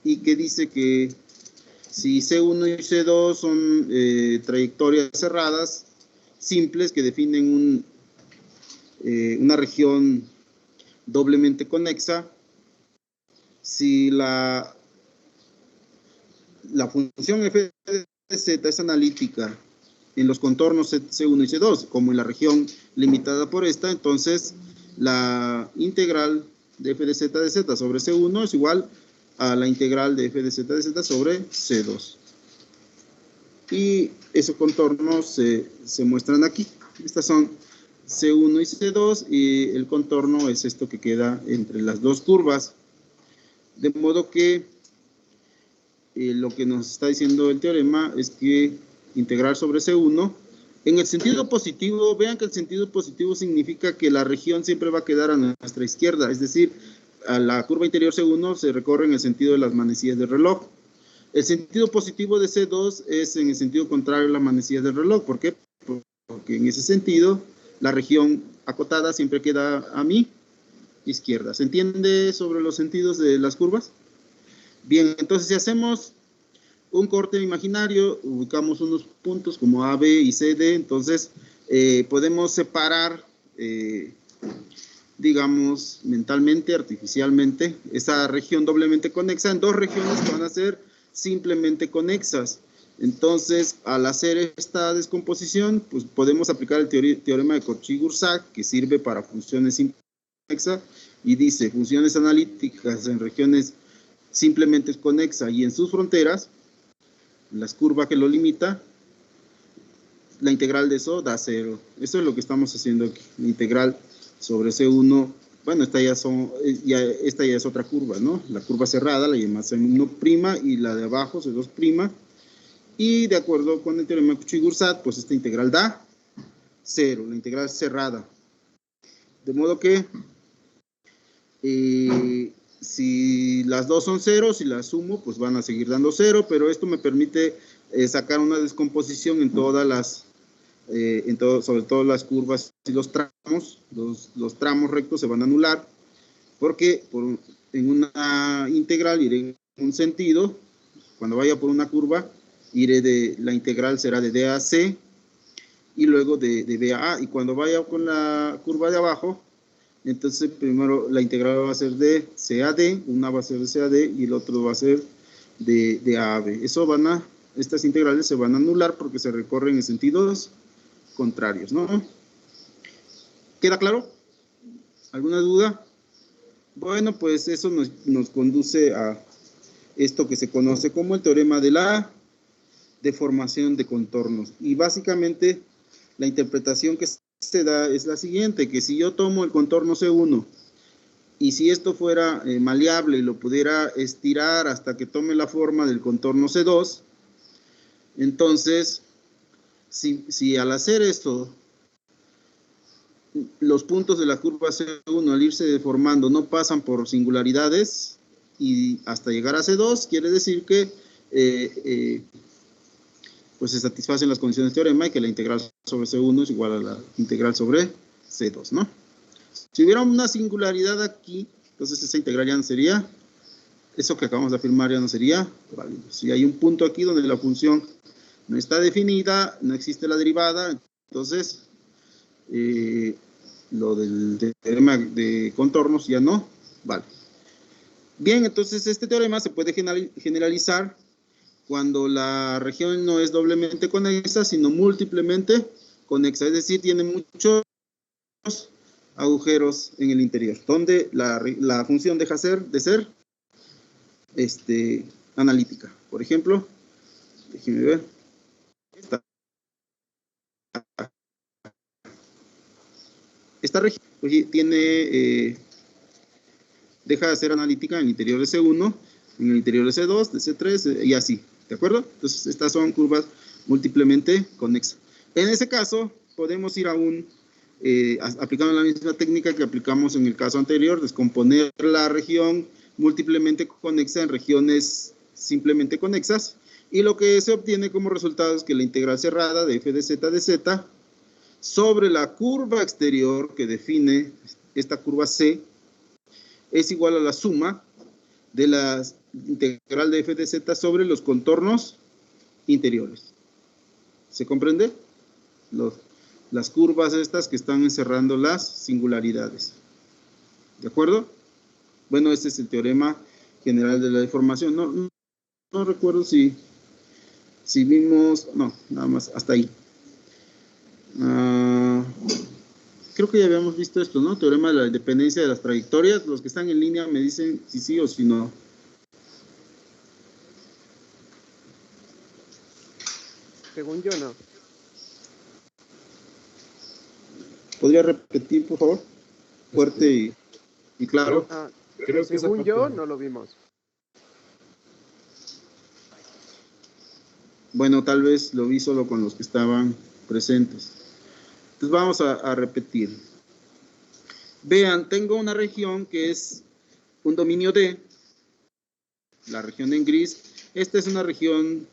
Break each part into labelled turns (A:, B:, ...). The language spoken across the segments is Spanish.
A: y que dice que si C1 y C2 son trayectorias cerradas, simples, que definen una región doblemente conexa, si la función f de z es analítica en los contornos C1 y C2, como en la región limitada por esta, entonces la integral de f de z sobre C1 es igual a la integral de f de z sobre C2. Y esos contornos se muestran aquí. Estas son C1 y C2, y el contorno es esto que queda entre las dos curvas. De modo que lo que nos está diciendo el teorema es que integral sobre C1, en el sentido positivo, vean que el sentido positivo significa que la región siempre va a quedar a nuestra izquierda, es decir, a la curva interior C1 se recorre en el sentido de las manecillas del reloj. El sentido positivo de C2 es en el sentido contrario a las manecillas del reloj. ¿Por qué? Porque en ese sentido la región acotada siempre queda a mi izquierda. ¿Se entiende sobre los sentidos de las curvas? Bien, entonces si hacemos un corte imaginario, ubicamos unos puntos como A, B y C, D, entonces podemos separar, digamos, mentalmente, artificialmente, esa región doblemente conexa en dos regiones que van a ser simplemente conexas. Entonces, al hacer esta descomposición, pues podemos aplicar el teorema de Cauchy-Grossac, que sirve para funciones simples conexas, y dice, funciones analíticas en regiones simplemente conexas y en sus fronteras, las curvas que lo limita, la integral de eso da 0. Eso es lo que estamos haciendo aquí. La integral sobre C1, bueno, esta ya es otra curva, ¿no? La curva cerrada la llamamos C1' y la de abajo C2'. Y de acuerdo con el teorema de Cauchy-Grossac, pues esta integral da 0, la integral cerrada. De modo que si las dos son 0, si las sumo, pues van a seguir dando 0, pero esto me permite sacar una descomposición en todas las, sobre todo las curvas y los tramos. Los tramos rectos se van a anular, porque en una integral iré en un sentido, cuando vaya por una curva, la integral será de D a C, y luego de B a A, y cuando vaya con la curva de abajo, entonces primero la integral va a ser de C a D, una va a ser de C a D y el otro va a ser de A a B. Estas integrales se van a anular porque se recorren en sentidos contrarios, ¿no? ¿Queda claro? ¿Alguna duda? Bueno, pues eso nos conduce a esto que se conoce como el teorema de la deformación de contornos. Y básicamente la interpretación que se da es la siguiente, que si yo tomo el contorno C1 y si esto fuera maleable y lo pudiera estirar hasta que tome la forma del contorno C2, entonces si al hacer esto los puntos de la curva C1 al irse deformando no pasan por singularidades y hasta llegar a C2, quiere decir que pues se satisfacen las condiciones del teorema y que la integral sobre C1 es igual a la integral sobre C2, ¿no? Si hubiera una singularidad aquí, entonces esa integral ya no sería, eso que acabamos de afirmar ya no sería válido. Si hay un punto aquí donde la función no está definida, no existe la derivada, entonces lo del teorema de contornos ya no vale. Bien, entonces este teorema se puede generalizar cuando la región no es doblemente conexa, sino múltiplemente conexa, es decir, tiene muchos agujeros en el interior, donde la función deja de ser analítica. Por ejemplo, déjenme ver, esta región tiene, deja de ser analítica en el interior de C1, en el interior de C2, de C3 y así, ¿de acuerdo? Entonces estas son curvas múltiplemente conexas. En ese caso podemos ir aplicando la misma técnica que aplicamos en el caso anterior, descomponer la región múltiplemente conexa en regiones simplemente conexas, y lo que se obtiene como resultado es que la integral cerrada de f de z sobre la curva exterior que define esta curva C es igual a la suma de integral de f de z sobre los contornos interiores. ¿Se comprende? Las curvas estas que están encerrando las singularidades. ¿De acuerdo? Bueno, este es el teorema general de la deformación. No recuerdo si vimos... No, nada más, hasta ahí. Creo que ya habíamos visto esto, ¿no? Teorema de la independencia de las trayectorias. Los que están en línea me dicen si sí o si no.
B: Según yo, no.
A: ¿Podría repetir, por favor? Fuerte y claro.
B: Creo que según yo, no lo vimos.
A: Bueno, tal vez lo vi solo con los que estaban presentes. Entonces vamos a repetir. Vean, tengo una región que es un dominio D, la región en gris. Esta es una región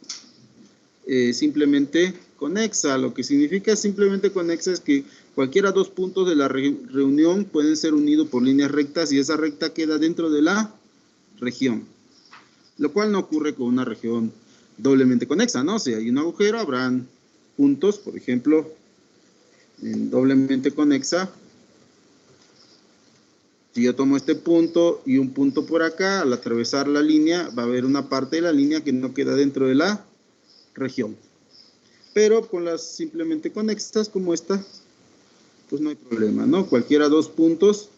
A: simplemente conexa. Lo que significa simplemente conexa es que cualquiera dos puntos de la reunión pueden ser unidos por líneas rectas y esa recta queda dentro de la región. Lo cual no ocurre con una región doblemente conexa, ¿no? Si hay un agujero, habrán puntos, por ejemplo, en doblemente conexa. Si yo tomo este punto y un punto por acá, al atravesar la línea, va a haber una parte de la línea que no queda dentro de la región. Pero con las simplemente conexas como esta, pues no hay problema, ¿no? Cualquiera dos puntos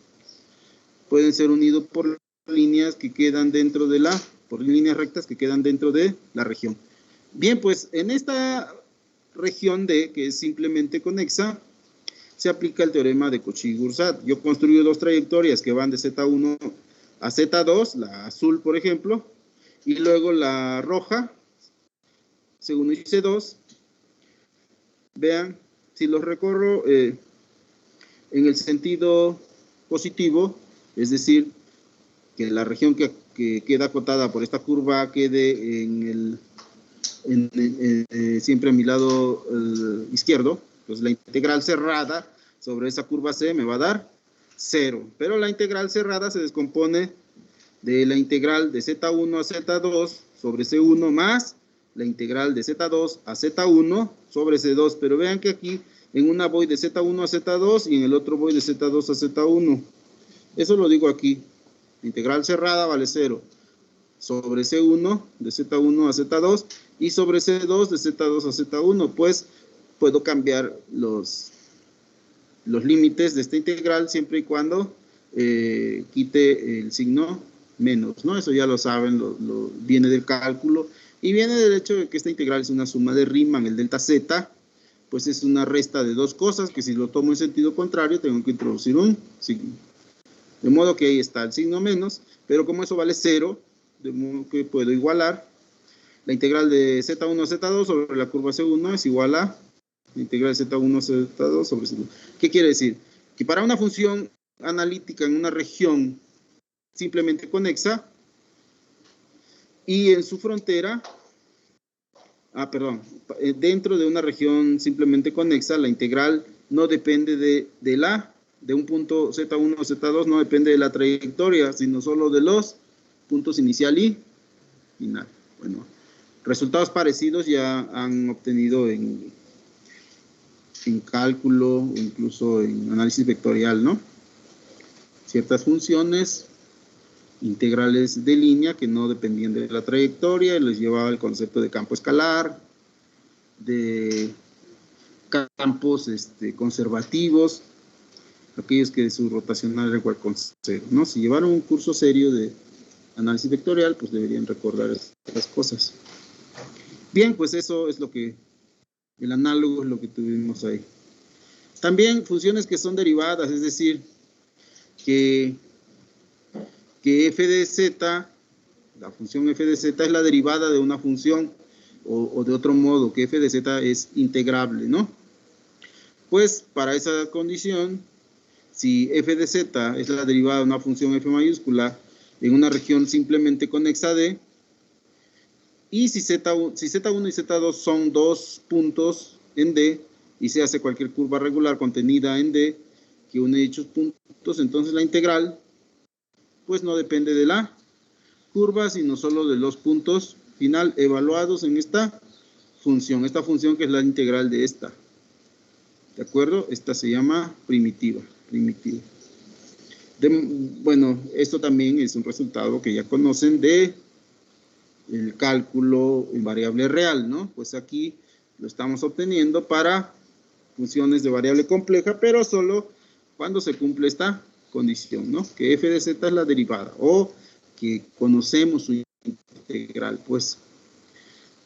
A: pueden ser unidos por líneas que quedan dentro de por líneas rectas que quedan dentro de la región. Bien, pues en esta región D, que es simplemente conexa, se aplica el teorema de Cauchy-Goursat. Yo construyo dos trayectorias que van de Z1 a Z2, la azul, por ejemplo, y luego la roja, C1 y C2. Vean, si los recorro en el sentido positivo, es decir, que la región que queda acotada por esta curva quede siempre a mi lado izquierdo, pues la integral cerrada sobre esa curva C me va a dar 0. Pero la integral cerrada se descompone de la integral de Z1 a Z2 sobre C1 más la integral de Z2 a Z1 sobre C2. Pero vean que aquí en una voy de Z1 a Z2 y en el otro voy de Z2 a Z1. Eso lo digo aquí. La integral cerrada vale 0 sobre C1 de Z1 a Z2 y sobre C2 de Z2 a Z1. Pues puedo cambiar los límites de esta integral siempre y cuando quite el signo menos, ¿no? Eso ya lo saben, viene del cálculo y viene del hecho de que esta integral es una suma de Riemann. El delta Z, pues es una resta de dos cosas que si lo tomo en sentido contrario tengo que introducir un signo. De modo que ahí está el signo menos, pero como eso vale 0, de modo que puedo igualar la integral de Z1 a Z2 sobre la curva C1 es igual a la integral de Z1 a Z2 sobre C1. ¿Qué quiere decir? Que para una función analítica en una región simplemente conexa y en su frontera, dentro de una región simplemente conexa, la integral no depende de un punto Z1 o Z2, no depende de la trayectoria, sino solo de los puntos inicial y final. Bueno, resultados parecidos ya han obtenido en cálculo o incluso en análisis vectorial, ¿no? Ciertas funciones integrales de línea que no dependían de la trayectoria, les llevaba el concepto de campo escalar, de campos conservativos, aquellos que su rotacional era igual con 0, ¿no? Si llevaron un curso serio de análisis vectorial, pues deberían recordar estas cosas. Bien, pues eso es el análogo es lo que tuvimos ahí. También funciones que son derivadas, es decir, que f de z, la función f de z es la derivada de una función, o de otro modo, que f de z es integrable, ¿no? Pues para esa condición, si f de z es la derivada de una función f mayúscula en una región simplemente conexa D, y si Z1 y Z2 son dos puntos en D, y se hace cualquier curva regular contenida en D que une dichos puntos, entonces la integral pues no depende de la curvas, sino solo de los puntos final evaluados en esta función que es la integral de esta. ¿De acuerdo? Esta se llama primitiva. Bueno, esto también es un resultado que ya conocen de el cálculo en variable real, ¿no? Pues aquí lo estamos obteniendo para funciones de variable compleja, pero solo cuando se cumple esta condición, ¿no? Que f de z es la derivada o que conocemos su integral. Pues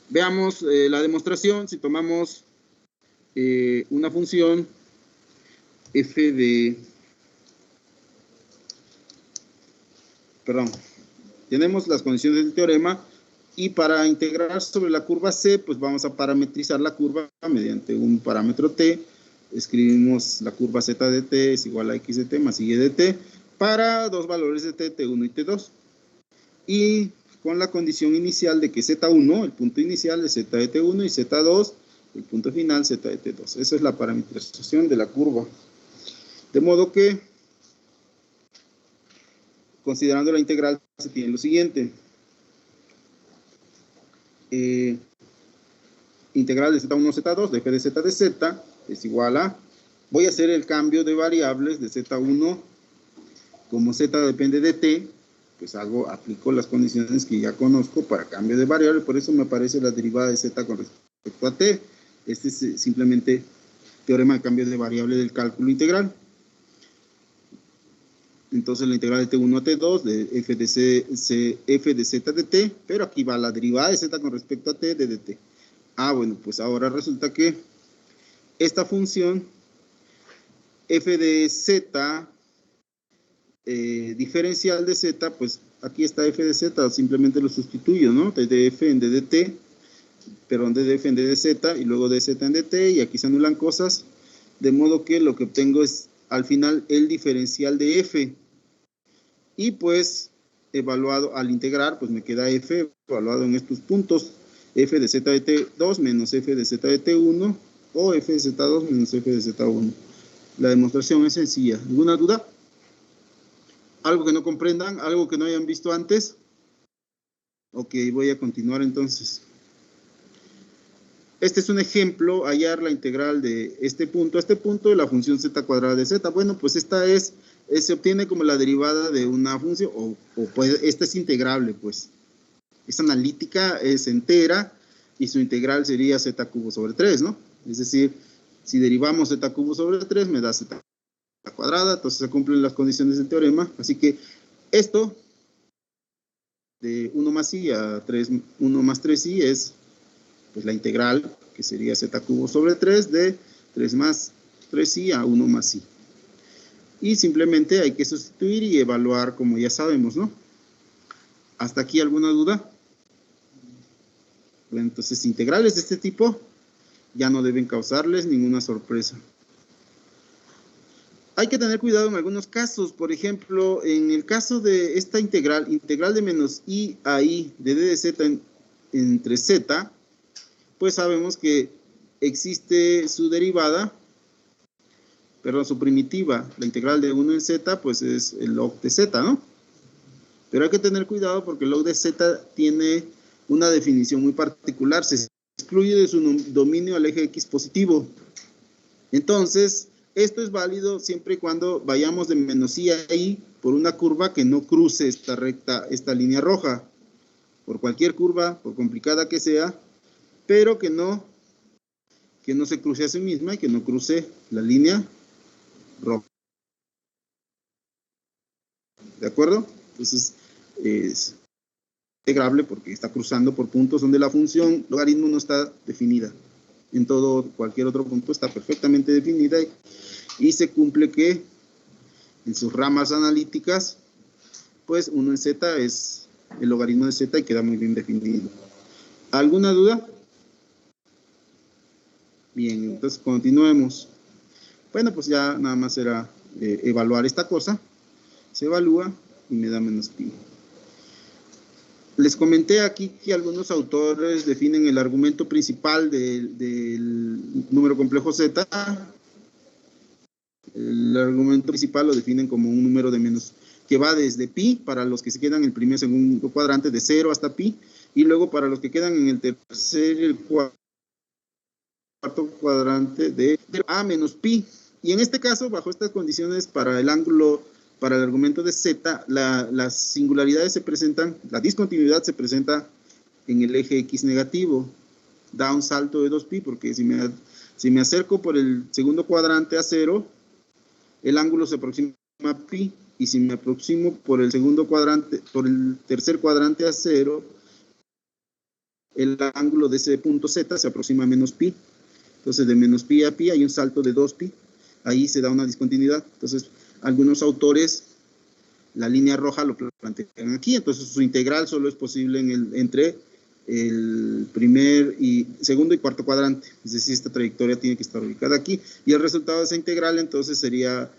A: veamos la demostración. Si tomamos una función f de... Perdón. Tenemos las condiciones del teorema y para integrar sobre la curva C, pues vamos a parametrizar la curva mediante un parámetro t. Escribimos la curva z de t es igual a x de t más y de t para dos valores de t, t1 y t2. Y con la condición inicial de que z1, el punto inicial es z de t1 y z2, el punto final z de t2. Esa es la parametrización de la curva. De modo que, considerando la integral, se tiene lo siguiente. Integral de z1 z2 de f de z es igual a, voy a hacer el cambio de variables de z1, como z depende de t, pues aplico las condiciones que ya conozco para cambio de variable, por eso me aparece la derivada de z con respecto a t. Este es simplemente teorema de cambio de variable del cálculo integral. Entonces la integral de t1 a t2 de f de z de t, pero aquí va la derivada de z con respecto a t de dt. Bueno, pues ahora resulta que esta función f de z diferencial de z, pues aquí está f de z, simplemente lo sustituyo, ¿no? De f en ddt, perdón, de f en dz y luego de z en dt, y aquí se anulan cosas, de modo que lo que obtengo es al final el diferencial de f. Y pues evaluado al integrar, pues me queda f evaluado en estos puntos, f de z de t2 menos f de z de t1 o f de z2 menos f de z1. La demostración es sencilla. ¿Alguna duda? ¿Algo que no comprendan? ¿Algo que no hayan visto antes? Ok, voy a continuar entonces. Este es un ejemplo, hallar la integral de este punto a este punto de la función z cuadrada de z. Bueno, pues esta se obtiene como la derivada de una función, o pues esta es integrable, pues. Es analítica, es entera, y su integral sería z cubo sobre 3, ¿no? Es decir, si derivamos z cubo sobre 3, me da z cuadrada, entonces se cumplen las condiciones del teorema. Así que esto, de 1 más i a 1 más 3i, es pues la integral, que sería z cubo sobre 3 de 3 más 3i a 1 más i. Y simplemente hay que sustituir y evaluar como ya sabemos, ¿no? ¿Hasta aquí alguna duda? Bueno, entonces integrales de este tipo ya no deben causarles ninguna sorpresa. Hay que tener cuidado en algunos casos. Por ejemplo, en el caso de esta integral de menos i a i de d de z entre z, pues sabemos que existe su derivada, perdón, su primitiva, la integral de 1 en z, pues es el log de z, ¿no? Pero hay que tener cuidado porque el log de z tiene una definición muy particular, se excluye de su dominio al eje x positivo. Entonces, esto es válido siempre y cuando vayamos de menos i a i por una curva que no cruce esta recta, esta línea roja. Por cualquier curva, por complicada que sea, pero que no se cruce a sí misma y que no cruce la línea roja. ¿De acuerdo? Entonces, es integrable porque está cruzando por puntos donde la función logaritmo no está definida. En cualquier otro punto está perfectamente definida y se cumple que en sus ramas analíticas, pues 1 en z es el logaritmo de z y queda muy bien definido. ¿Alguna duda? Bien, entonces continuemos. Bueno, pues ya nada más era evaluar esta cosa. Se evalúa y me da menos pi. Les comenté aquí que algunos autores definen el argumento principal del número complejo z. El argumento principal lo definen como un número de menos que va desde pi, para los que se quedan en el primer segundo cuadrante, de 0 hasta pi, y luego para los que quedan en el tercer y el cuarto cuadrante, de a menos pi. Y en este caso, bajo estas condiciones, para el ángulo, para el argumento de z, las singularidades se presentan, la discontinuidad se presenta en el eje x negativo, da un salto de 2pi, porque si me acerco por el segundo cuadrante a 0, el ángulo se aproxima a pi, y si me aproximo por el segundo cuadrante, por el tercer cuadrante a 0, el ángulo de ese punto z se aproxima a menos pi. Entonces, de menos pi a pi hay un salto de 2pi. Ahí se da una discontinuidad. Entonces, algunos autores, la línea roja lo plantean aquí. Entonces, su integral solo es posible entre el primer y segundo y cuarto cuadrante. Es decir, esta trayectoria tiene que estar ubicada aquí. Y el resultado de esa integral, entonces, sería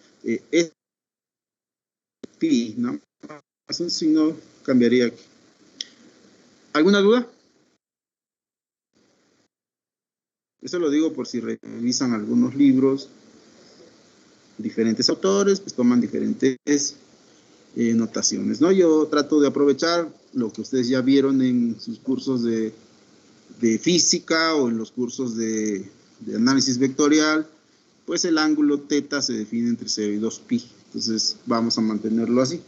A: pi, ¿no? Así, si no, cambiaría aquí. ¿Alguna duda? Eso lo digo por si revisan algunos libros, diferentes autores, pues toman diferentes notaciones, ¿no? Yo trato de aprovechar lo que ustedes ya vieron en sus cursos de física o en los cursos de análisis vectorial, pues el ángulo θ se define entre 0 y 2pi. Entonces vamos a mantenerlo así.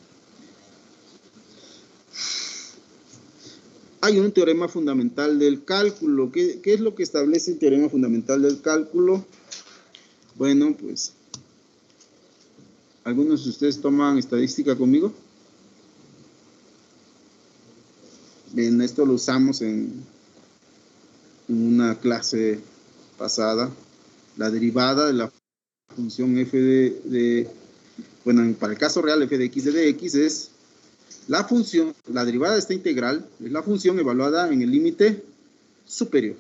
A: Hay un teorema fundamental del cálculo. ¿Qué es lo que establece el teorema fundamental del cálculo? Bueno, pues, ¿algunos de ustedes toman estadística conmigo? Bien, esto lo usamos en una clase pasada. La derivada de la función f bueno, para el caso real, f de x de dx es la función, la derivada de esta integral es la función evaluada en el límite superior.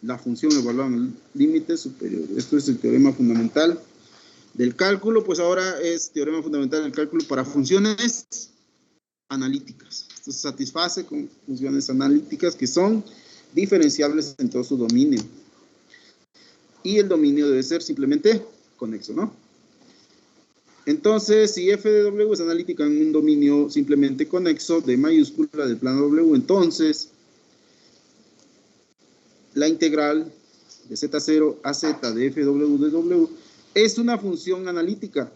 A: La función evaluada en el límite superior. Esto es el teorema fundamental del cálculo. Pues ahora es teorema fundamental del cálculo para funciones analíticas. Esto se satisface con funciones analíticas que son diferenciables en todo su dominio. Y el dominio debe ser simplemente conexo, ¿no? Entonces, si f de w es analítica en un dominio simplemente conexo de mayúscula del plano w, entonces la integral de z0 a z de fw de w es una función analítica.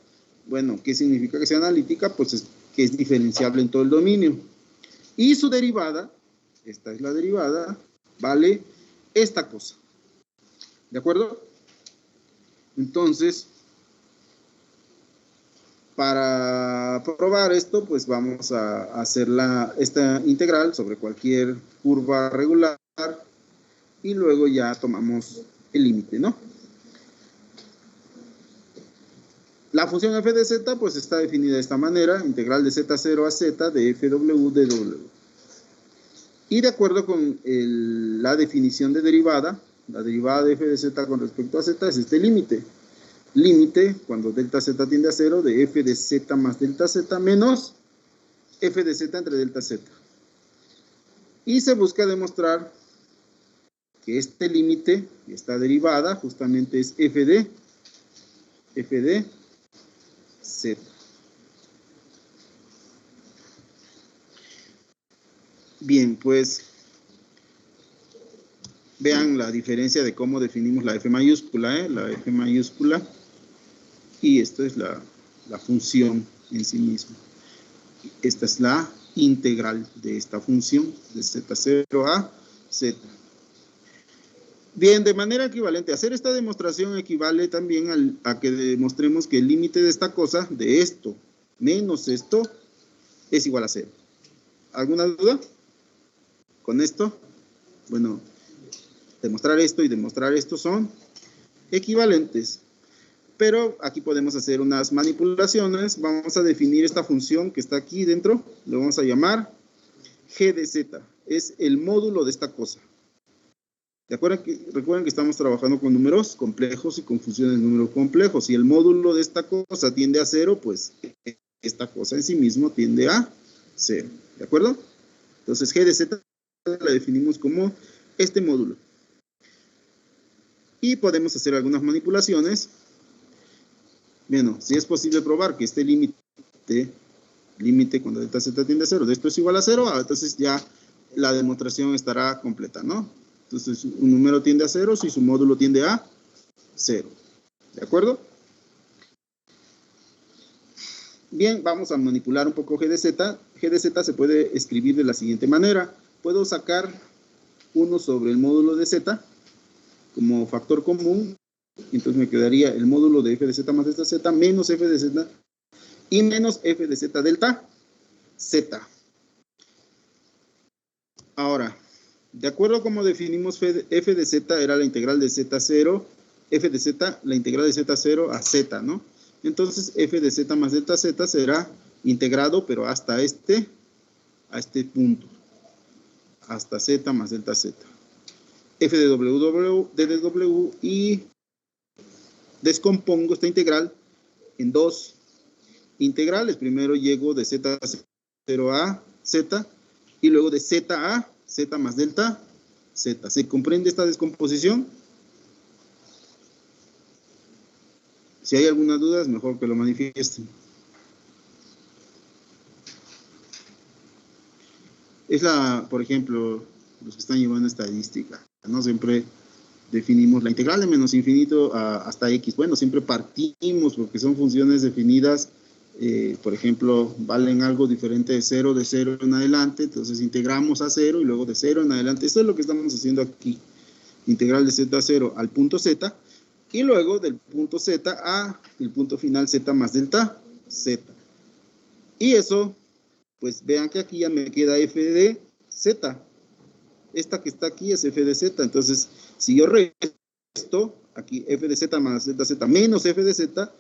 A: Bueno, ¿qué significa que sea analítica? Pues es que es diferenciable en todo el dominio. Y su derivada, esta es la derivada, vale esta cosa. ¿De acuerdo? Entonces, para probar esto, pues vamos a hacer esta integral sobre cualquier curva regular y luego ya tomamos el límite, ¿no? La función f de z pues está definida de esta manera, integral de z0 a z de fw de w. Y de acuerdo con la definición de derivada, la derivada de f de z con respecto a z es este límite. Límite, cuando delta z tiende a 0, de f de z más delta z menos f de z entre delta z. Y se busca demostrar que este límite, esta derivada, justamente es f de z. Bien, pues vean la diferencia de cómo definimos la f mayúscula, la f mayúscula. Y esto es la función en sí misma. Esta es la integral de esta función de z0 a z. Bien, de manera equivalente, hacer esta demostración equivale también a que demostremos que el límite de esta cosa, de esto menos esto, es igual a 0. ¿Alguna duda con esto? Bueno, demostrar esto y demostrar esto son equivalentes. Pero aquí podemos hacer unas manipulaciones. Vamos a definir esta función que está aquí dentro. Lo vamos a llamar g de z. Es el módulo de esta cosa. Recuerden que estamos trabajando con números complejos y con funciones de números complejos. Si el módulo de esta cosa tiende a 0, pues esta cosa en sí mismo tiende a 0. ¿De acuerdo? Entonces g de z la definimos como este módulo. Y podemos hacer algunas manipulaciones. Bueno, si es posible probar que este límite límite cuando delta z tiende a 0, de esto es igual a 0, entonces ya la demostración estará completa, ¿no? Entonces, un número tiende a 0 si su módulo tiende a 0. ¿De acuerdo? Bien, vamos a manipular un poco g de z. G de z se puede escribir de la siguiente manera. Puedo sacar 1 sobre el módulo de z como factor común. Entonces me quedaría el módulo de f de z más delta z menos f de z y menos f de z delta z. Ahora, de acuerdo a cómo definimos f de z, era la integral de z0, f de z, la integral de z0 a z, ¿no? Entonces, f de z más delta z será integrado, pero hasta a este punto, hasta z más delta z. F de w y descompongo esta integral en dos integrales. Primero llego de z0 a z y luego de z a z más delta z. ¿Se comprende esta descomposición? Si hay alguna duda, es mejor que lo manifiesten. Es por ejemplo, los que están llevando estadística, ¿no? Siempre definimos la integral de menos infinito hasta x. Bueno, siempre partimos porque son funciones definidas, por ejemplo, valen algo diferente de 0 en adelante, entonces integramos a 0 y luego de 0 en adelante. Esto es lo que estamos haciendo aquí. Integral de z0 al punto z y luego del punto z a el punto final z más delta z. Y eso, pues vean que aquí ya me queda f de z. Esta que está aquí es f de z. Entonces, si yo resto aquí f de z más delta z menos f de z,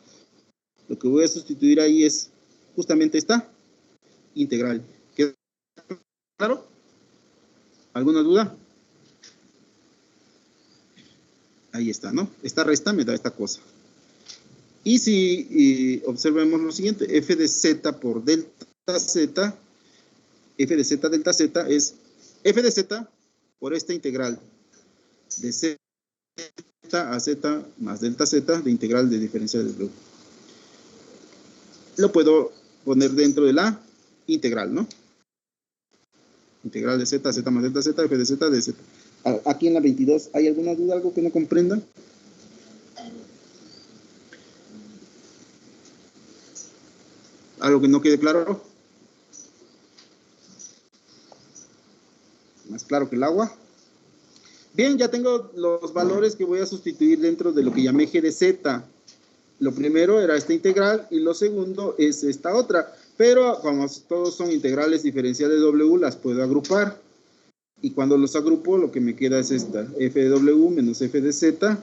A: lo que voy a sustituir ahí es justamente esta integral. ¿Queda claro? ¿Alguna duda? Ahí está, ¿no? Esta resta me da esta cosa. Y si observemos lo siguiente, f de z por delta z, f de z delta z es f de z por esta integral de z a z más delta z de integral de diferencial de w. Lo puedo poner dentro de la integral, ¿no? Integral de z a z más delta z, f de z de z. Aquí en la 22, ¿hay alguna duda, algo que no comprendan? ¿Algo que no quede claro? Más claro que el agua. Bien, ya tengo los valores que voy a sustituir dentro de lo que llamé g de z. Lo primero era esta integral y lo segundo es esta otra. Pero como todos son integrales diferenciales de w, las puedo agrupar. Y cuando los agrupo, lo que me queda es esta, f de w menos f de z,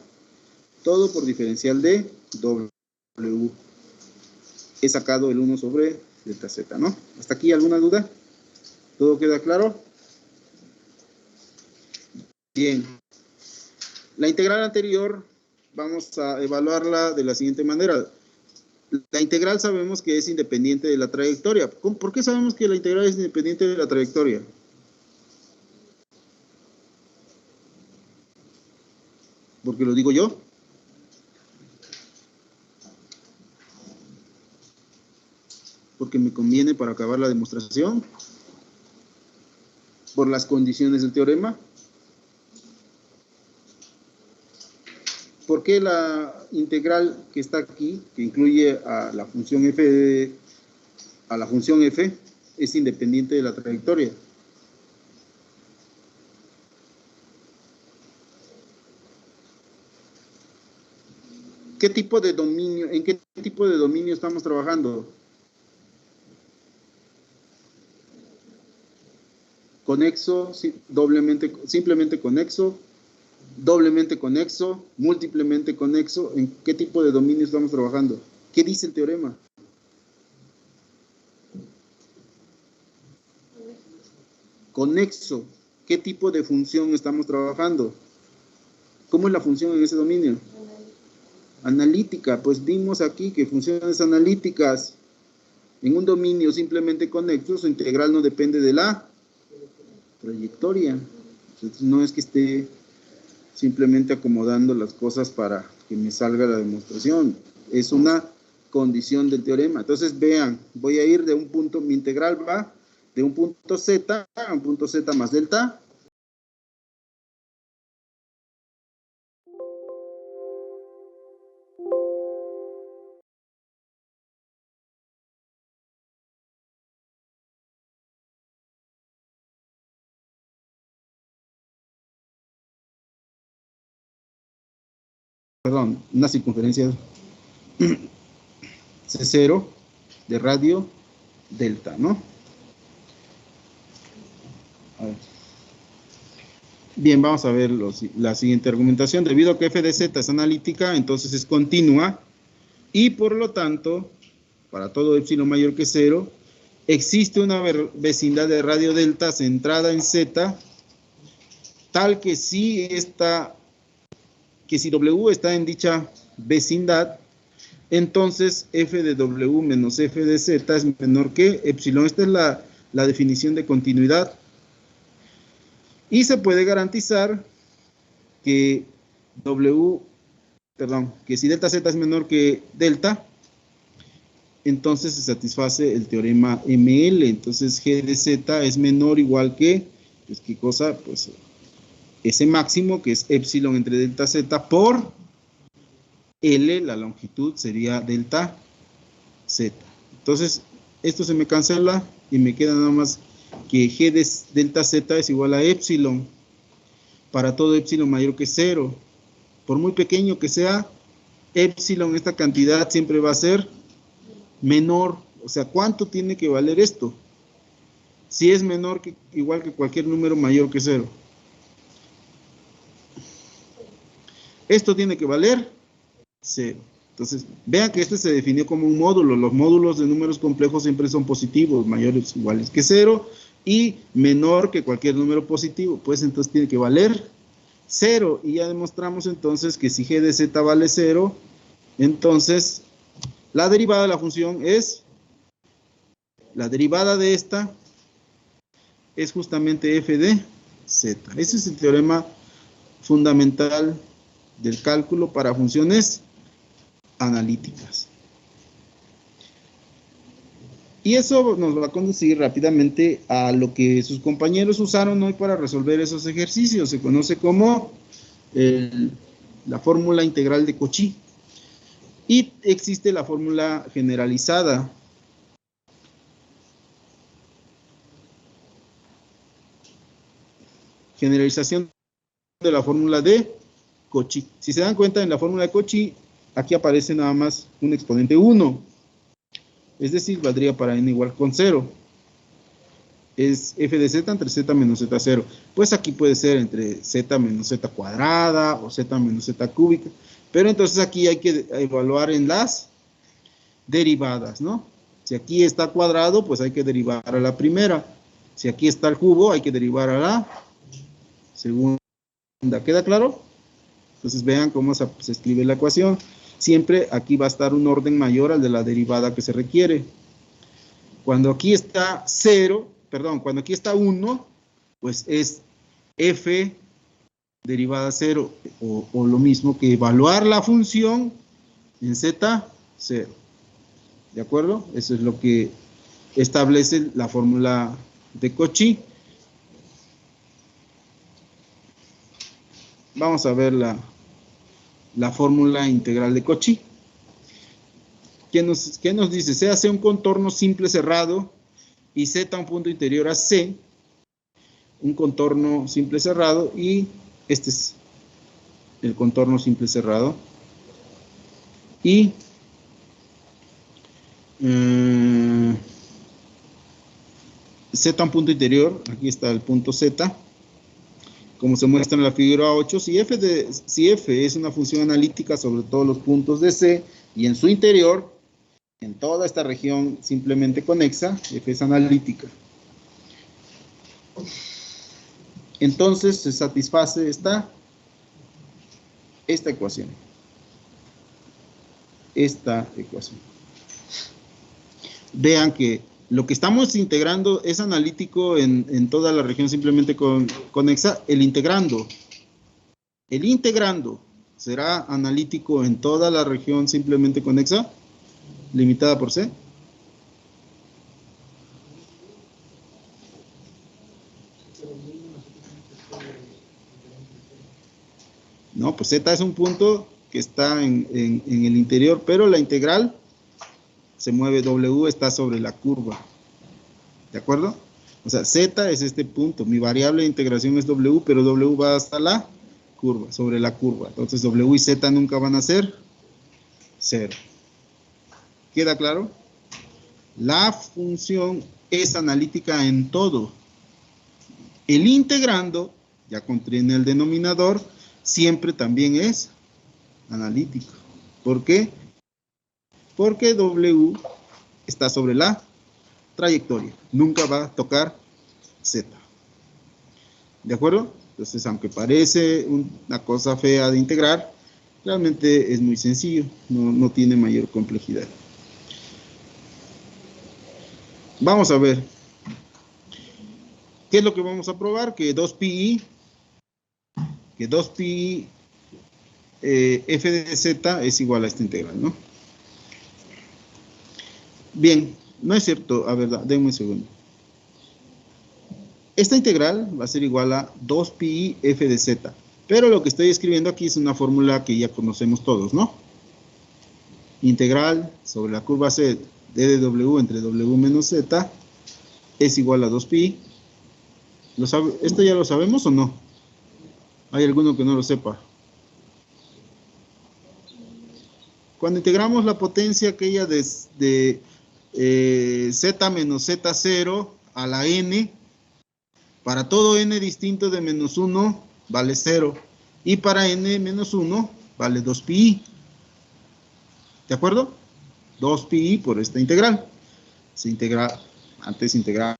A: todo por diferencial de w. He sacado el 1 sobre delta z, ¿no? ¿Hasta aquí alguna duda? ¿Todo queda claro? Bien. La integral anterior, vamos a evaluarla de la siguiente manera. La integral sabemos que es independiente de la trayectoria. ¿Por qué sabemos que la integral es independiente de la trayectoria? Porque lo digo yo. Porque me conviene para acabar la demostración. Por las condiciones del teorema. ¿Por qué la integral que está aquí, que incluye a la función f, es independiente de la trayectoria? ¿Qué tipo de dominio, en qué tipo de dominio estamos trabajando? Conexo, simplemente conexo, doblemente conexo, múltiplemente conexo. ¿En qué tipo de dominio estamos trabajando? ¿Qué dice el teorema? Conexo. ¿Qué tipo de función estamos trabajando? ¿Cómo es la función en ese dominio? Analítica. Pues vimos aquí que funciones analíticas en un dominio simplemente conexo, su integral no depende de la trayectoria. Entonces, no es que esté simplemente acomodando las cosas para que me salga la demostración. Es una condición del teorema. Entonces, vean, voy a ir de un punto, mi integral va de un punto z a un punto z más delta. Perdón, una circunferencia C0 de radio delta, ¿no? A ver. Bien, vamos a ver la siguiente argumentación. Debido a que f de z es analítica, entonces es continua y por lo tanto, para todo epsilon mayor que 0, existe una vecindad de radio delta centrada en z, tal que si W está en dicha vecindad, entonces f de W menos f de z es menor que epsilon. Esta es la definición de continuidad. Y se puede garantizar que que si delta z es menor que delta, entonces se satisface el teorema ML. Entonces G de Z es menor o igual que, pues, ¿qué cosa? Pues ese máximo que es epsilon entre delta Z por L, la longitud sería delta Z. Entonces, esto se me cancela y me queda nada más que G de delta Z es igual a epsilon para todo epsilon mayor que 0. Por muy pequeño que sea, epsilon, esta cantidad siempre va a ser menor. O sea, ¿cuánto tiene que valer esto? Si es menor que igual que cualquier número mayor que 0. Esto tiene que valer 0. Entonces, vean que este se definió como un módulo. Los módulos de números complejos siempre son positivos, mayores o iguales que 0 y menor que cualquier número positivo. Pues entonces tiene que valer 0. Y ya demostramos entonces que si G de Z vale 0, entonces la derivada de la función es, la derivada de esta es justamente f de z. Ese es el teorema fundamental del cálculo para funciones analíticas. Y eso nos va a conducir rápidamente a lo que sus compañeros usaron hoy para resolver esos ejercicios. Se conoce como la fórmula integral de Cauchy. Y existe la fórmula generalizada. Generalización de la fórmula de Cauchy. Si se dan cuenta, en la fórmula de Cauchy, aquí aparece nada más un exponente 1. Es decir, valdría para n igual con 0. Es f de z entre z menos z0. Pues aquí puede ser entre z menos z cuadrada o z menos z cúbica. Pero entonces aquí hay que evaluar en las derivadas, ¿no? Si aquí está cuadrado, pues hay que derivar a la primera. Si aquí está el cubo, hay que derivar a la segunda. ¿Queda claro? Entonces vean cómo se escribe la ecuación. Siempre aquí va a estar un orden mayor al de la derivada que se requiere. Cuando aquí está 0, perdón, cuando aquí está 1, pues es f derivada 0, o lo mismo que evaluar la función en z0. ¿De acuerdo? Eso es lo que establece la fórmula de Cauchy. Vamos a ver la fórmula integral de Cauchy. ¿Qué nos dice? C hace un contorno simple cerrado y Z un punto interior a C. Un contorno simple cerrado y este es el contorno simple cerrado. Y Z un punto interior, aquí está el punto Z, como se muestra en la figura 8, si f es una función analítica sobre todos los puntos de C y en su interior, en toda esta región simplemente conexa, f es analítica. Entonces se satisface esta ecuación. Esta ecuación. Vean que lo que estamos integrando es analítico en toda la región simplemente conexa. El integrando será analítico en toda la región simplemente conexa. limitada por C. No, pues Z es un punto que está en el interior, pero la integral se mueve, W está sobre la curva. ¿De acuerdo? O sea, Z es este punto. Mi variable de integración es W, pero W va hasta la curva, sobre la curva. Entonces W y Z nunca van a ser 0. ¿Queda claro? La función es analítica en todo. El integrando, ya contiene el denominador, siempre también es analítico. ¿Por qué? Porque W está sobre la trayectoria. Nunca va a tocar Z. ¿De acuerdo? Entonces, aunque parece una cosa fea de integrar, realmente es muy sencillo. No tiene mayor complejidad. Vamos a ver. ¿Qué es lo que vamos a probar? Que 2pi f de z es igual a esta integral, ¿no? Bien, no es cierto. A ver, denme un segundo. Esta integral va a ser igual a 2pi f de z. Pero lo que estoy escribiendo aquí es una fórmula que ya conocemos todos, ¿no? Integral sobre la curva c de w entre w menos z es igual a 2pi. ¿Esto ya lo sabemos o no? ¿Hay alguno que no lo sepa? Cuando integramos la potencia aquella de z menos z0 a la n, para todo n distinto de menos 1 vale 0. Y para n menos 1 vale 2pi. ¿De acuerdo? 2pi por esta integral. Se integra, antes integraba,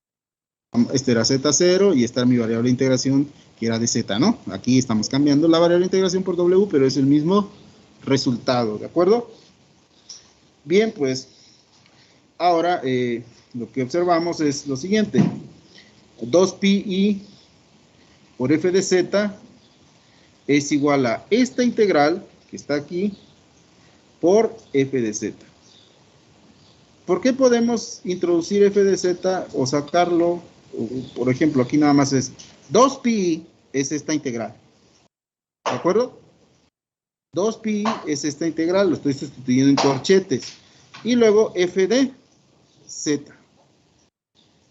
A: este era z0 y esta era mi variable de integración que era de z, ¿no? Aquí estamos cambiando la variable de integración por w, pero es el mismo resultado, ¿de acuerdo? Bien, pues ahora lo que observamos es lo siguiente. 2pi por f de z es igual a esta integral que está aquí por f de z. ¿Por qué podemos introducir f de z o sacarlo? Por ejemplo, aquí nada más es 2pi es esta integral. ¿De acuerdo? 2pi es esta integral, lo estoy sustituyendo en corchetes. Y luego f de z.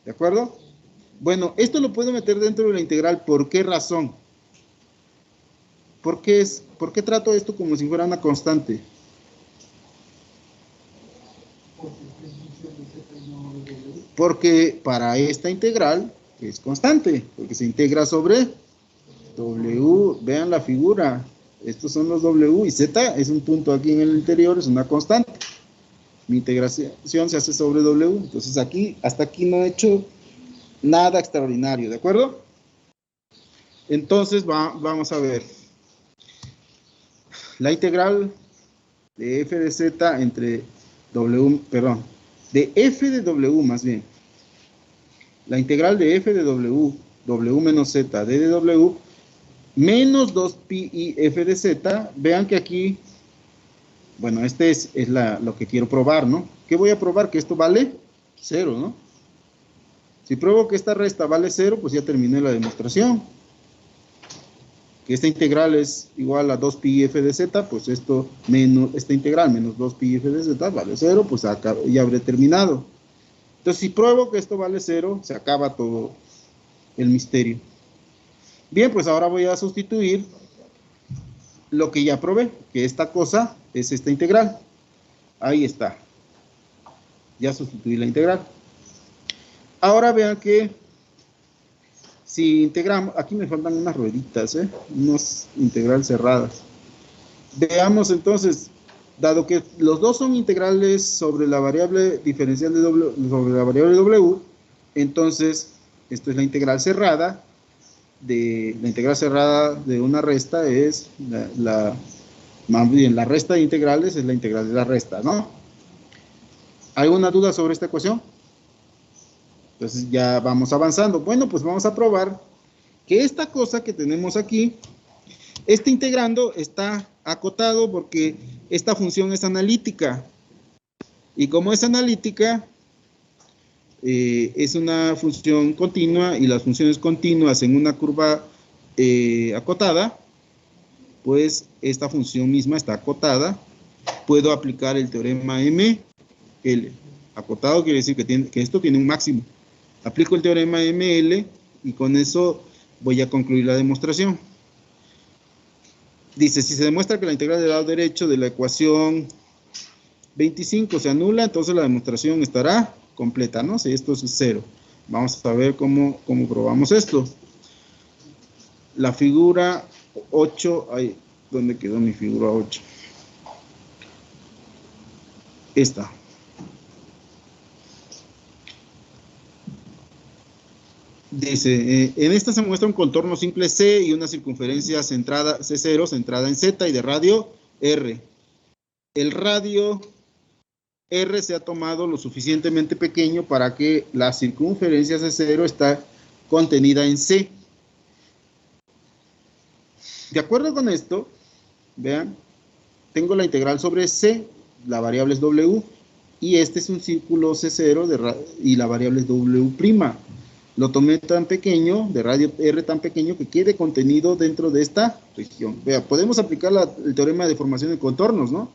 A: ¿De acuerdo? Bueno, esto lo puedo meter dentro de la integral. ¿Por qué razón? ¿Por qué trato esto como si fuera una constante? Porque para esta integral es constante, porque se integra sobre w. Vean la figura. Estos son los w y z es un punto aquí en el interior, es una constante. Mi integración se hace sobre w. Entonces aquí, hasta aquí no he hecho nada extraordinario, ¿de acuerdo? Entonces vamos a ver. La integral de f de z entre w, perdón, de f de w más bien. La integral de f de w, w menos z, d de w, menos 2pi y f de z. Vean que aquí, bueno, este es lo que quiero probar, ¿no? ¿Qué voy a probar? Que esto vale 0, ¿no? Si pruebo que esta resta vale 0, pues ya terminé la demostración. Que esta integral es igual a 2pi f de z, pues esto menos, esta integral menos 2pi f de z vale 0, pues acá ya habré terminado. Entonces, si pruebo que esto vale 0, se acaba todo el misterio. Bien, pues ahora voy a sustituir lo que ya probé, que esta cosa es esta integral. Ahí está. Ya sustituí la integral. Ahora vean que si integramos, aquí me faltan unas rueditas, unas integral cerradas. Veamos entonces, dado que los dos son integrales sobre la variable diferencial de w, sobre la variable w, entonces esto es la integral cerrada. La integral cerrada de una resta es más bien la resta de integrales es la integral de la resta, ¿no? ¿Alguna duda sobre esta ecuación? Entonces ya vamos avanzando. Bueno, pues vamos a probar que esta cosa que tenemos aquí, este integrando está acotado porque esta función es analítica. Y como es analítica, es una función continua y las funciones continuas en una curva acotada, pues esta función misma está acotada. Puedo aplicar el teorema ML. Acotado quiere decir que esto tiene un máximo. Aplico el teorema ML y con eso voy a concluir la demostración. Dice, si se demuestra que la integral del lado derecho de la ecuación 25 se anula, entonces la demostración estará completa, ¿no? Si esto es 0. Vamos a ver cómo probamos esto. La figura 8, ay, ¿dónde quedó mi figura 8? Esta. Dice, en esta se muestra un contorno simple C y una circunferencia centrada C0, centrada en Z y de radio R. El radio R se ha tomado lo suficientemente pequeño para que la circunferencia C0 está contenida en C. De acuerdo con esto, vean, tengo la integral sobre C, la variable es W, y este es un círculo C0 y la variable es W'. Lo tomé tan pequeño, de radio R tan pequeño, que quede contenido dentro de esta región. Vea, podemos aplicar el teorema de deformación de contornos, ¿no?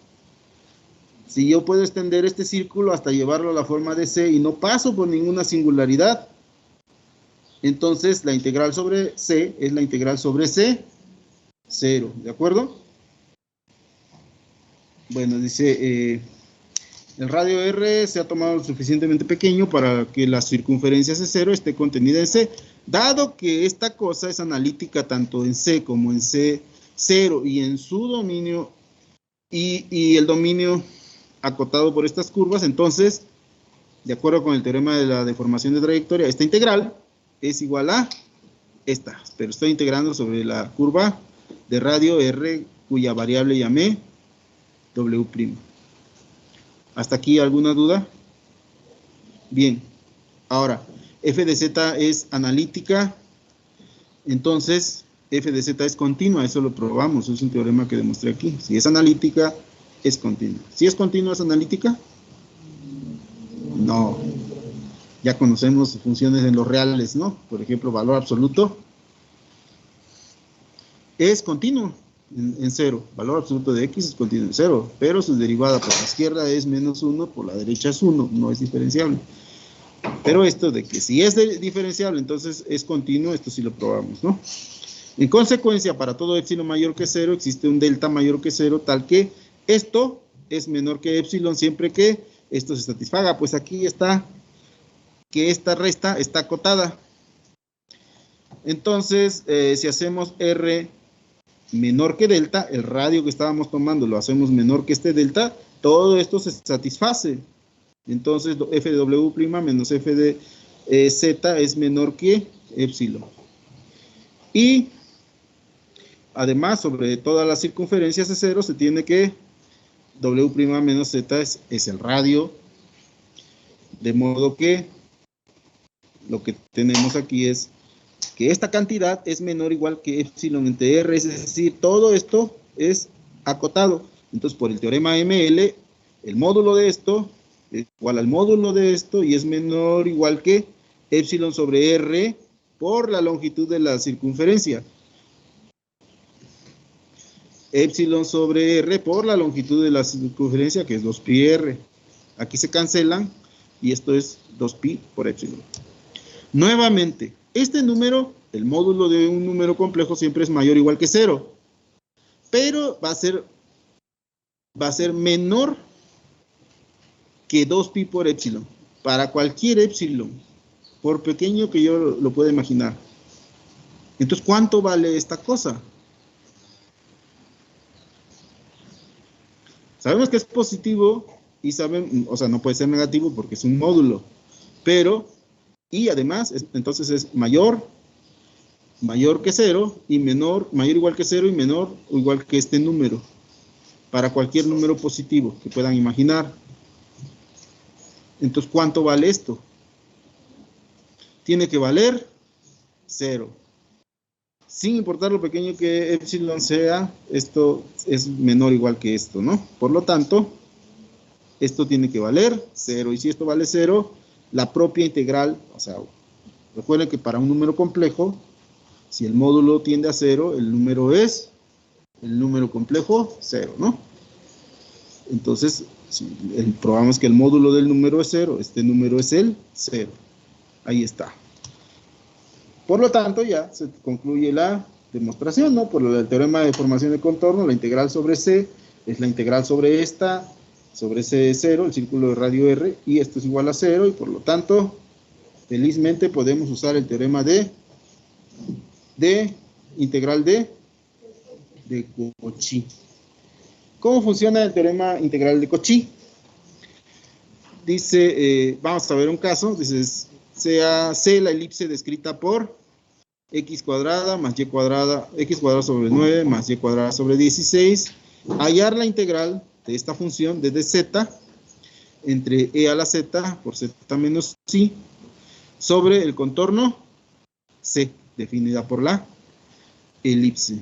A: Si yo puedo extender este círculo hasta llevarlo a la forma de C y no paso por ninguna singularidad, entonces la integral sobre C es la integral sobre C, 0, ¿de acuerdo? Bueno, dice, el radio R se ha tomado lo suficientemente pequeño para que la circunferencia C0 esté contenida en C. Dado que esta cosa es analítica tanto en C como en C0 y en su dominio y el dominio acotado por estas curvas, entonces, de acuerdo con el teorema de la deformación de trayectoria, esta integral es igual a esta, pero estoy integrando sobre la curva de radio R, cuya variable llamé W'. ¿Hasta aquí alguna duda? Bien, ahora, f de z es analítica, entonces f de z es continua, eso lo probamos, es un teorema que demostré aquí. Si es analítica, es continua. ¿Si es continua, es analítica? No. Ya conocemos funciones en los reales, ¿no? Por ejemplo, valor absoluto es continuo en 0. Valor absoluto de x es continuo en 0, pero su derivada por la izquierda es menos 1, por la derecha es 1, no es diferenciable. Pero esto de que si es diferenciable, entonces es continuo, esto sí lo probamos, ¿no? En consecuencia, para todo épsilon mayor que 0, existe un delta mayor que 0, tal que esto es menor que épsilon siempre que esto se satisfaga. Pues aquí está que esta resta está acotada. Entonces, si hacemos R menor que delta, el radio que estábamos tomando lo hacemos menor que este delta, todo esto se satisface. Entonces, f de W' menos f de z es menor que épsilon. Y además, sobre todas las circunferencias de 0, se tiene que W' menos z es el radio. De modo que lo que tenemos aquí es que esta cantidad es menor o igual que épsilon entre R, es decir, todo esto es acotado. Entonces, por el teorema ML, el módulo de esto es igual al módulo de esto y es menor o igual que épsilon sobre R por la longitud de la circunferencia. Épsilon sobre R por la longitud de la circunferencia, que es 2πr. Aquí se cancelan y esto es 2pi por épsilon. Nuevamente, este número, el módulo de un número complejo siempre es mayor o igual que 0, pero va a ser menor que 2pi por épsilon, para cualquier épsilon, por pequeño que yo lo pueda imaginar. Entonces, ¿cuánto vale esta cosa? Sabemos que es positivo y o sea, no puede ser negativo porque es un módulo, pero, y además, entonces es mayor que 0 y mayor o igual que 0 y menor o igual que este número, para cualquier número positivo que puedan imaginar. Entonces, ¿cuánto vale esto? Tiene que valer 0. Sin importar lo pequeño que épsilon sea, esto es menor o igual que esto, ¿no? Por lo tanto, esto tiene que valer 0. Y si esto vale 0, la propia integral, o sea, recuerden que para un número complejo, si el módulo tiende a 0, el número es el número complejo 0, ¿no? Entonces, si probamos que el módulo del número es 0, este número es el 0. Ahí está. Por lo tanto, ya se concluye la demostración, ¿no? Por el teorema de formación de contorno, la integral sobre C es la integral sobre esta, sobre C0, el círculo de radio R, y esto es igual a 0, y por lo tanto, felizmente podemos usar el teorema de integral de Cauchy. ¿Cómo funciona el teorema integral de Cauchy? Dice, vamos a ver un caso, dice, sea C la elipse descrita por x cuadrada más y cuadrada, x cuadrada sobre 9 más y cuadrada sobre 16, hallar la integral de esta función desde z entre e a la z por z menos i sobre el contorno C, definida por la elipse.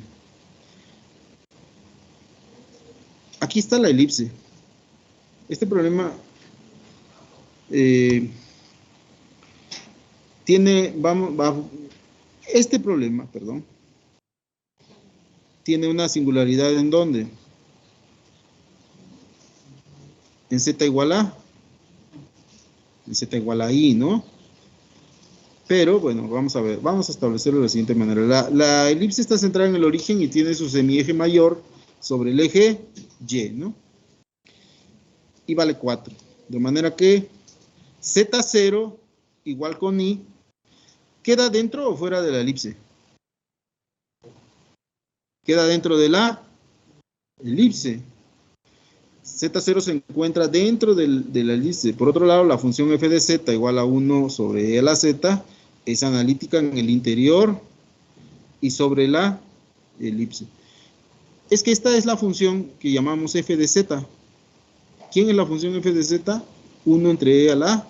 A: Aquí está la elipse. Este problema este problema, perdón, tiene una singularidad ¿en dónde? En z igual a, en z igual a i, ¿no? Pero, bueno, vamos a ver, vamos a establecerlo de la siguiente manera. La elipse está centrada en el origen y tiene su semieje mayor sobre el eje y, ¿no? Y vale 4. De manera que z0 igual con i, ¿queda dentro o fuera de la elipse? Queda dentro de la elipse. Z0 se encuentra dentro de la elipse. Por otro lado, la función f de z igual a 1 sobre e a la z es analítica en el interior y sobre la elipse. Es que esta es la función que llamamos f de z. ¿Quién es la función f de z? 1 entre e a la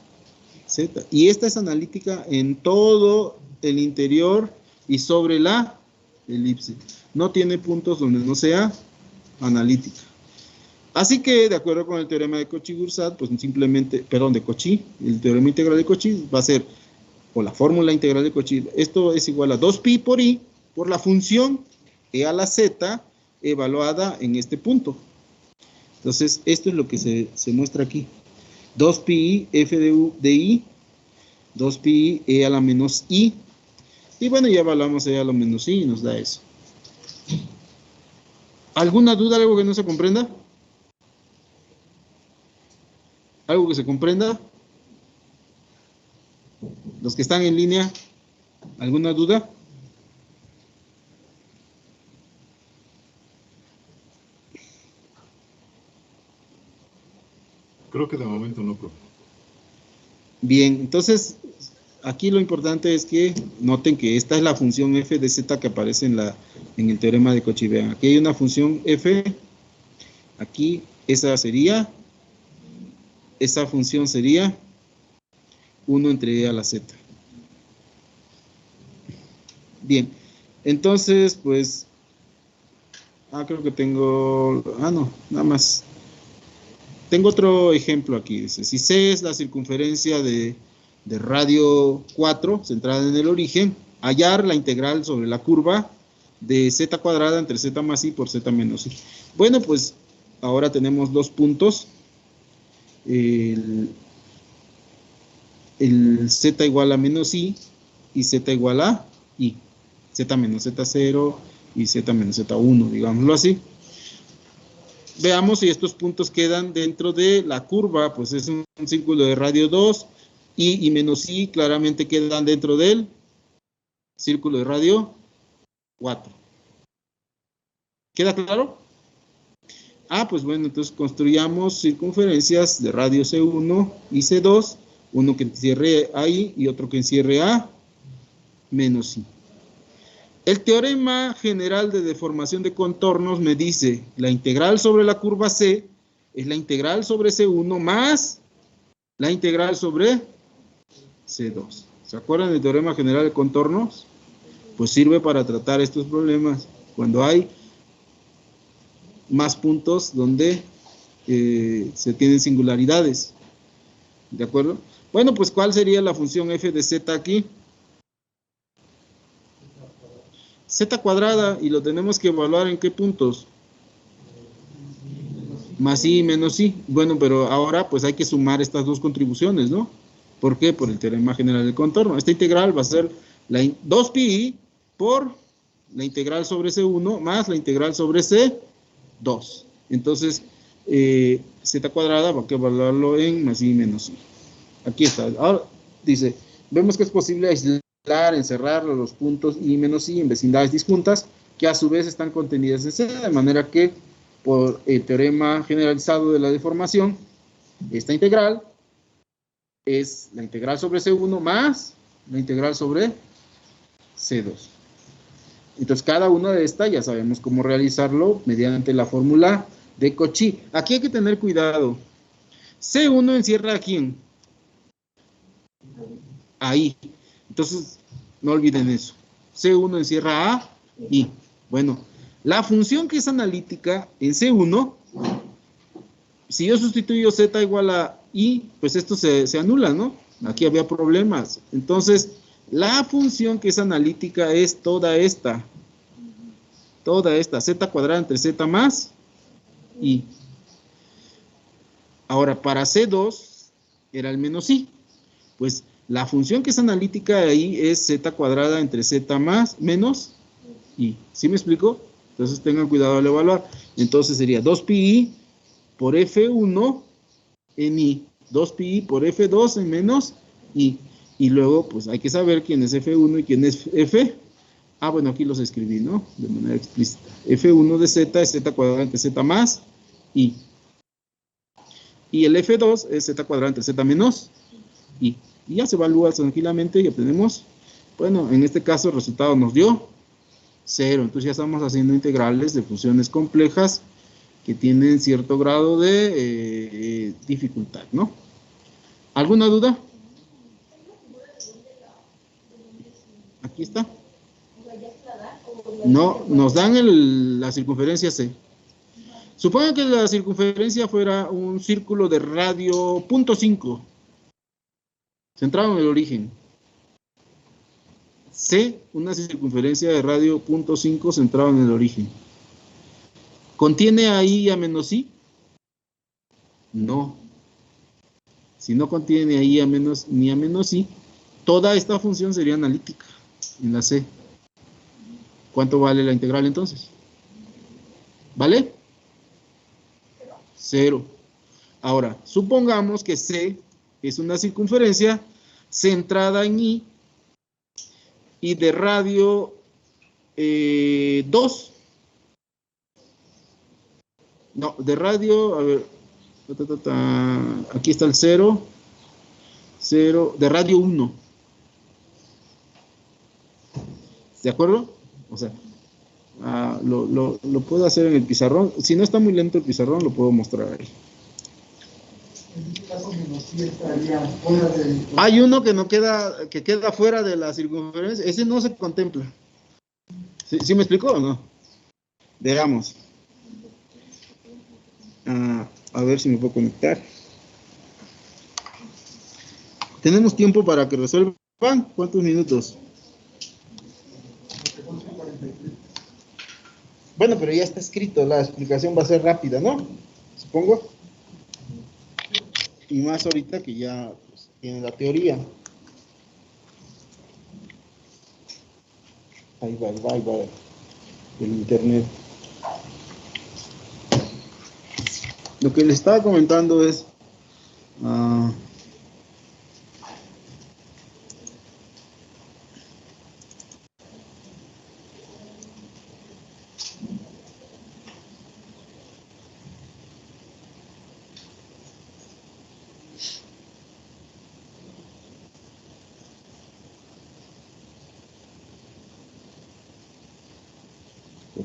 A: z. Y esta es analítica en todo el interior y sobre la elipse. No tiene puntos donde no sea analítica. Así que, de acuerdo con el teorema de Cauchy-Goursat, pues simplemente, perdón, de Cauchy, el teorema integral de Cauchy va a ser, o la fórmula integral de Cauchy, esto es igual a 2pi por i, por la función e a la z, evaluada en este punto. Entonces, esto es lo que se muestra aquí. 2pi f de i, 2pi e a la menos i, y bueno, ya evaluamos e a la menos i y nos da eso. ¿Alguna duda, algo que no se comprenda? ¿Algo que se comprenda? Los que están en línea, ¿alguna duda?
C: Creo que de momento no, profe.
A: Bien, entonces, aquí lo importante es que noten que esta es la función f de z que aparece en el teorema de Cauchy. Vean, aquí hay una función f, aquí esa función sería 1 entre e a la z. Bien, entonces, pues, creo que tengo, no, nada más. Tengo otro ejemplo aquí, dice, si C es la circunferencia de radio 4, centrada en el origen, hallar la integral sobre la curva de z cuadrada entre z más i por z menos i. Bueno, pues, ahora tenemos dos puntos, el z igual a menos i y z igual a i, z menos z0 y z menos z1, digámoslo así. Veamos si estos puntos quedan dentro de la curva, pues es un círculo de radio 2, i y menos i claramente quedan dentro del círculo de radio 4. ¿Queda claro? Pues bueno, entonces construyamos circunferencias de radio C1 y C2, uno que encierre a i y otro que encierre a menos i. El teorema general de deformación de contornos me dice, la integral sobre la curva C es la integral sobre C1 más la integral sobre C2. ¿Se acuerdan del teorema general de contornos? Pues sirve para tratar estos problemas cuando hay más puntos donde se tienen singularidades. ¿De acuerdo? Bueno, pues ¿cuál sería la función f de z aquí? Z cuadrada, y lo tenemos que evaluar en qué puntos. Más i menos i. Bueno, pero ahora pues hay que sumar estas dos contribuciones, ¿no? ¿Por qué? Por el teorema general del contorno. Esta integral va a ser 2pi por la integral sobre C1 más la integral sobre C2. Entonces, z cuadrada va a que evaluarlo en más i menos i. Aquí está. Ahora dice, vemos que es posible aislar, encerrar los puntos i menos i en vecindades disjuntas que a su vez están contenidas en C, de manera que por el teorema generalizado de la deformación, esta integral es la integral sobre C1 más la integral sobre C2. Entonces, cada una de estas ya sabemos cómo realizarlo mediante la fórmula de Cauchy. Aquí hay que tener cuidado. C1 encierra a ¿quién? Ahí. Entonces, no olviden eso. C1 encierra a I. Bueno, la función que es analítica en C1, si yo sustituyo Z igual a I, pues esto se anula, ¿no? Aquí había problemas. Entonces, la función que es analítica es toda esta, Z cuadrada entre Z más I. Ahora, para C2 era el menos I. Pues la función que es analítica ahí es Z cuadrada entre Z más menos I. ¿Sí me explico? Entonces tengan cuidado al evaluar. Entonces sería 2pi por F1 en I. 2pi por F2 en menos I. Y luego, pues hay que saber quién es F1 y quién es F. Ah, bueno, aquí los escribí, ¿no? De manera explícita. F1 de Z es Z cuadrada entre Z más I. Y el F2 es Z cuadrada entre Z menos I. Y ya se evalúa tranquilamente y obtenemos, bueno, en este caso el resultado nos dio 0. Entonces ya estamos haciendo integrales de funciones complejas que tienen cierto grado de dificultad, ¿no? ¿Alguna duda? Aquí está. No, nos dan la circunferencia C. Supongan que la circunferencia fuera un círculo de radio 0.5, centrado en el origen. C, una circunferencia de radio 0.5 centrado en el origen. ¿Contiene ahí a menos i? No. Si no contiene ahí ni a menos i, toda esta función sería analítica en la C. ¿Cuánto vale la integral entonces? ¿Vale? 0. Ahora, supongamos que C es una circunferencia centrada en I y de radio 2. No, de radio, a ver, aquí está el 0, de radio 1. ¿De acuerdo? O sea, lo puedo hacer en el pizarrón. Si no está muy lento el pizarrón, lo puedo mostrar ahí. Hay uno que queda fuera de la circunferencia. Ese no se contempla. ¿Sí me explicó o no? Veamos. A ver si me puedo conectar. ¿Tenemos tiempo para que resuelvan? ¿Cuántos minutos? Bueno, pero ya está escrito, la explicación va a ser rápida, ¿no? Supongo. Y más ahorita que ya pues, tiene la teoría. Ahí va el internet. Lo que les estaba comentando es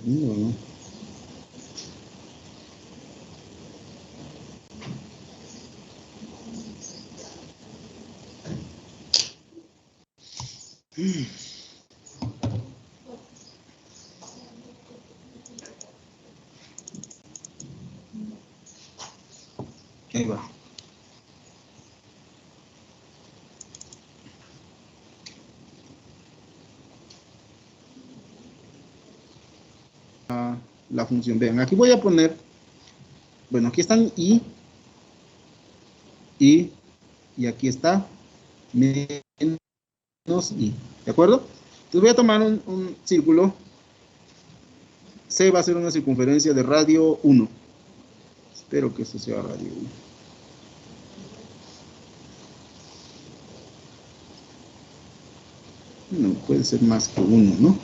A: ¿no? Ahí va. La función. Vean, aquí voy a poner, bueno, aquí están y aquí está menos i, ¿de acuerdo? Entonces voy a tomar un círculo. C va a ser una circunferencia de radio 1. Espero que eso sea radio 1. No, puede ser más que 1, ¿no?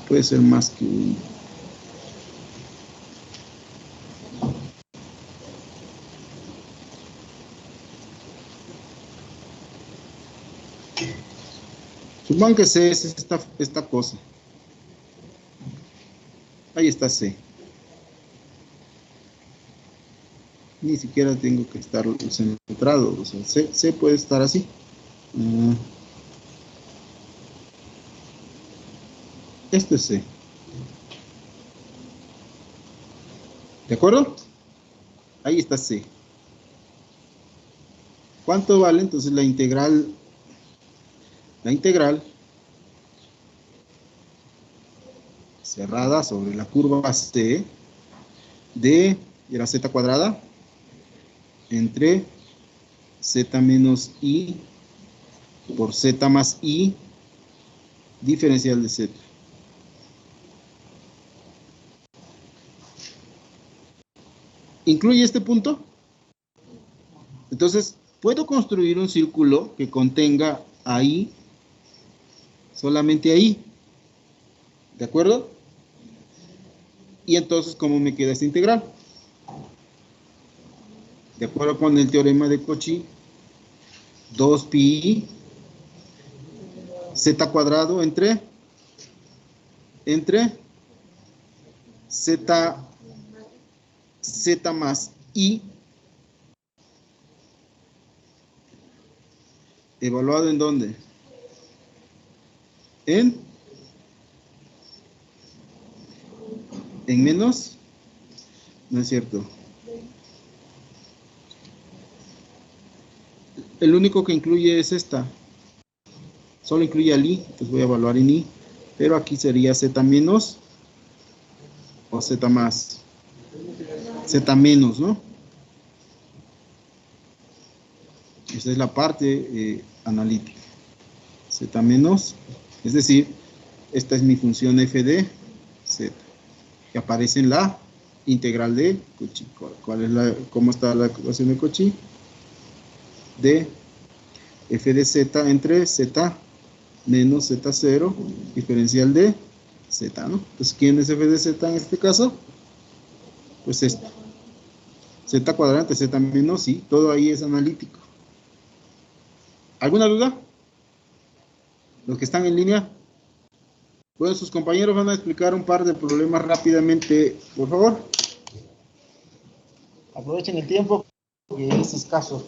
A: Puede ser más que 1. Supongo que C es esta cosa. Ahí está C. Ni siquiera tengo que estar centrado. O sea, C puede estar así. Esto es C. ¿De acuerdo? Ahí está C. ¿Cuánto vale? Entonces la integral cerrada sobre la curva C de la z cuadrada entre z menos i por z más i diferencial de z. ¿Incluye este punto? Entonces, puedo construir un círculo que contenga ahí, solamente ahí. ¿De acuerdo? Y entonces, ¿cómo me queda esta integral? De acuerdo con el teorema de Cauchy, 2pi z cuadrado entre z más i evaluado en dónde? En menos, no es cierto. El único que incluye es esta. Solo incluye al i, entonces voy a evaluar en i. Pero aquí sería z menos o z más. Z menos, ¿no? Esta es la parte analítica. Z menos, es decir, esta es mi función f de z, que aparece en la integral de Cauchy. ¿Cómo está la ecuación de Cauchy? De f de z entre z menos z0 diferencial de z, ¿no? Entonces, ¿quién es f de z en este caso? Pues esto. Z cuadrante, z menos, sí, todo ahí es analítico. ¿Alguna duda? Los que están en línea. Bueno, sus compañeros van a explicar un par de problemas rápidamente, por favor. Aprovechen el tiempo, que es escaso.